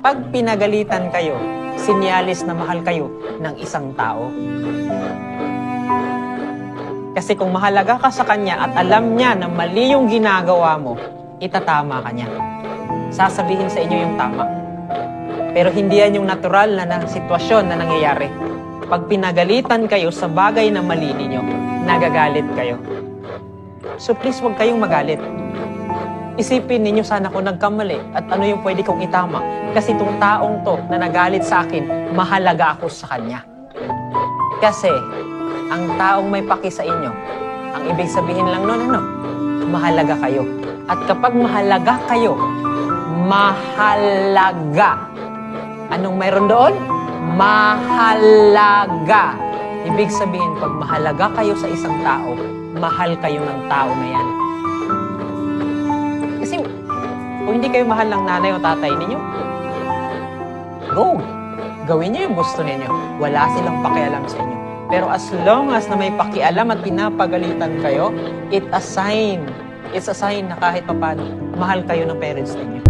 Pag pinagalitan kayo, sinyalis na mahal kayo ng isang tao. Kasi kung mahalaga ka sa kanya at alam niya na mali yung ginagawa mo, itatama ka niya. Sasabihin sa inyo yung tama. Pero hindi yan yung natural na sitwasyon na nangyayari. Pag pinagalitan kayo sa bagay na mali ninyo, nagagalit kayo. So please, huwag kayong magalit. Isipin ninyo sana kung nagkamali at ano yung pwede kong itama. Kasi itong taong to na nagalit sa akin, mahalaga ako sa kanya. Kasi ang taong may paki sa inyo, ang ibig sabihin lang nun, mahalaga kayo. At kapag mahalaga kayo, mahalaga. Anong mayroon doon? Mahalaga. Ibig sabihin, pag mahalaga kayo sa isang tao, mahal kayo ng tao na yan. Kasi kung hindi kayo mahal ng nanay o tatay ninyo, go! Gawin niyo yung gusto ninyo. Wala silang pakialam sa inyo. Pero as long as na may pakialam at pinapagalitan kayo, it's a sign na kahit papaano, mahal kayo ng parents ninyo.